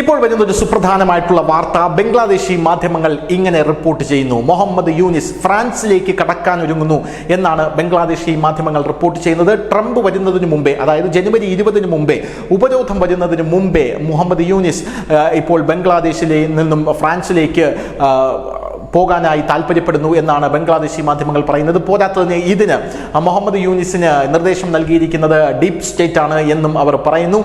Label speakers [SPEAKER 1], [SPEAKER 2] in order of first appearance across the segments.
[SPEAKER 1] ഇപ്പോൾ വരുന്ന ഒരു സുപ്രധാനമായിട്ടുള്ള വാർത്ത ബംഗ്ലാദേശി മാധ്യമങ്ങൾ ഇങ്ങനെ റിപ്പോർട്ട് ചെയ്യുന്നു. മുഹമ്മദ് യൂനിസ് ഫ്രാൻസിലേക്ക് കടക്കാൻ ഒരുങ്ങുന്നു എന്നാണ് ബംഗ്ലാദേശി മാധ്യമങ്ങൾ റിപ്പോർട്ട് ചെയ്യുന്നത്. ട്രംപ് വരുന്നതിന് മുമ്പേ, അതായത് ജനുവരി 20 മുമ്പേ, ഉപരോധം വരുന്നതിന് മുമ്പേ മുഹമ്മദ് യൂനിസ് ഇപ്പോൾ ബംഗ്ലാദേശിലെ നിന്നും ഫ്രാൻസിലേക്ക് പോകാനായി താല്പര്യപ്പെടുന്നു എന്നാണ് ബംഗ്ലാദേശി മാധ്യമങ്ങൾ പറയുന്നത്. പോരാത്തതിന് ഇതിന് മുഹമ്മദ് യൂനിസിന് നിർദ്ദേശം നൽകിയിരിക്കുന്നത് ഡീപ് സ്റ്റേറ്റ് ആണ് എന്നും അവർ പറയുന്നു.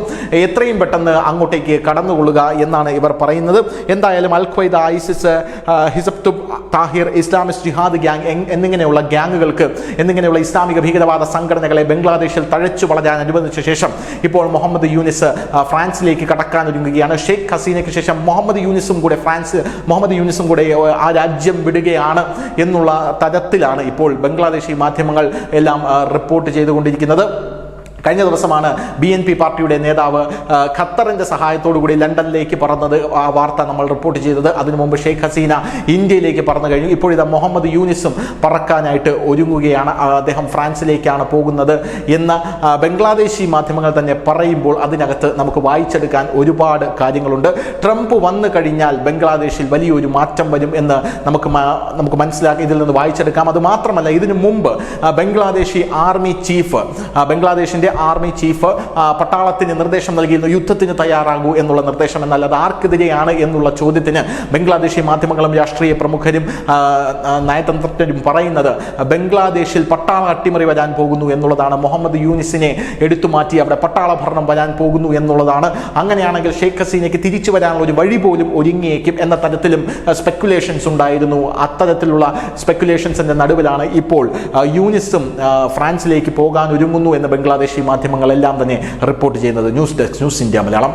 [SPEAKER 1] എത്രയും പെട്ടെന്ന് അങ്ങോട്ടേക്ക് കടന്നുകൊള്ളുക എന്നാണ് ഇവർ പറയുന്നത്. എന്തായാലും അൽ ഖ്വയ്ദ, ഐസിസ്, ഹിസബ് താഹിർ, ഇസ്ലാമിസ്റ്റ് ജിഹാദ് ഗ്യാങ് എന്നിങ്ങനെയുള്ള ഗ്യാങ്ങുകൾക്ക്, എന്നിങ്ങനെയുള്ള ഇസ്ലാമിക ഭീകരവാദ സംഘടനകളെ ബംഗ്ലാദേശിൽ തഴച്ചു വളരാൻ അനുവദിച്ച ശേഷം ഇപ്പോൾ മുഹമ്മദ് യൂനിസ് ഫ്രാൻസിലേക്ക് കടക്കാനൊരുങ്ങുകയാണ്. ഷെയ്ഖ് ഹസീനയ്ക്ക് ശേഷം മുഹമ്മദ് യൂനിസും കൂടെ ആ രാജ്യം വിടുകയാണ് എന്നുള്ള തരത്തിലാണ് ഇപ്പോൾ ബംഗ്ലാദേശി മാധ്യമങ്ങൾ എല്ലാം റിപ്പോർട്ട് ചെയ്തുകൊണ്ടിരിക്കുന്നത്. കഴിഞ്ഞ ദിവസമാണ് BNP പാർട്ടിയുടെ നേതാവ് ഖത്തറിന്റെ സഹായത്തോടുകൂടി ലണ്ടനിലേക്ക് പറന്നത്. ആ വാർത്ത നമ്മൾ റിപ്പോർട്ട് ചെയ്തത്. അതിനു മുമ്പ് ഷെയ്ഖ് ഹസീന ഇന്ത്യയിലേക്ക് പറന്നു കഴിഞ്ഞു. ഇപ്പോഴിതാ മുഹമ്മദ് യൂനിസും പറക്കാനായിട്ട് ഒരുങ്ങുകയാണ്. അദ്ദേഹം ഫ്രാൻസിലേക്കാണ് പോകുന്നത് എന്ന് ബംഗ്ലാദേശി മാധ്യമങ്ങൾ തന്നെ പറയുമ്പോൾ അതിനകത്ത് നമുക്ക് വായിച്ചെടുക്കാൻ ഒരുപാട് കാര്യങ്ങളുണ്ട്. ട്രംപ് വന്നു കഴിഞ്ഞാൽ ബംഗ്ലാദേശിൽ വലിയൊരു മാറ്റം വരും എന്ന് നമുക്ക് മനസ്സിലാക്കി ഇതിൽ നിന്ന് വായിച്ചെടുക്കാം. അത് മാത്രമല്ല, ഇതിനു മുമ്പ് ബംഗ്ലാദേശിന്റെ ആർമി ചീഫ് പട്ടാളത്തിന് നിർദ്ദേശം നൽകിയിരുന്നു, യുദ്ധത്തിന് തയ്യാറാകൂ എന്നുള്ള നിർദ്ദേശം. എന്നാൽ അത് ആർക്കെതിരെയാണ് എന്നുള്ള ചോദ്യത്തിന് ബംഗ്ലാദേശി മാധ്യമങ്ങളും രാഷ്ട്രീയ പ്രമുഖരും നയതന്ത്രജ്ഞരും പറയുന്നത് ബംഗ്ലാദേശിൽ പട്ടാള അട്ടിമറി വരാൻ പോകുന്നു എന്നുള്ളതാണ്. മുഹമ്മദ് യൂനിസിനെ എടുത്തുമാറ്റി അവിടെ പട്ടാള ഭരണം വരാൻ പോകുന്നു എന്നുള്ളതാണ്. അങ്ങനെയാണെങ്കിൽ ഷെയ്ഖ് ഹസീനയ്ക്ക് തിരിച്ചു വരാനുള്ള ഒരു വഴി പോലും ഒരുങ്ങിയേക്കും എന്ന തരത്തിലും സ്പെക്കുലേഷൻസ് ഉണ്ടായിരുന്നു. അത്തരത്തിലുള്ള സ്പെക്കുലേഷൻസിന്റെ നടുവിലാണ് ഇപ്പോൾ യൂനിസും ഫ്രാൻസിലേക്ക് പോകാൻ ഒരുങ്ങുന്നു എന്ന് ബംഗ്ലാദേശി മാധ്യമങ്ങളെല്ലാം തന്നെ റിപ്പോർട്ട് ചെയ്യുന്നത്. News desk, news India Malayalam.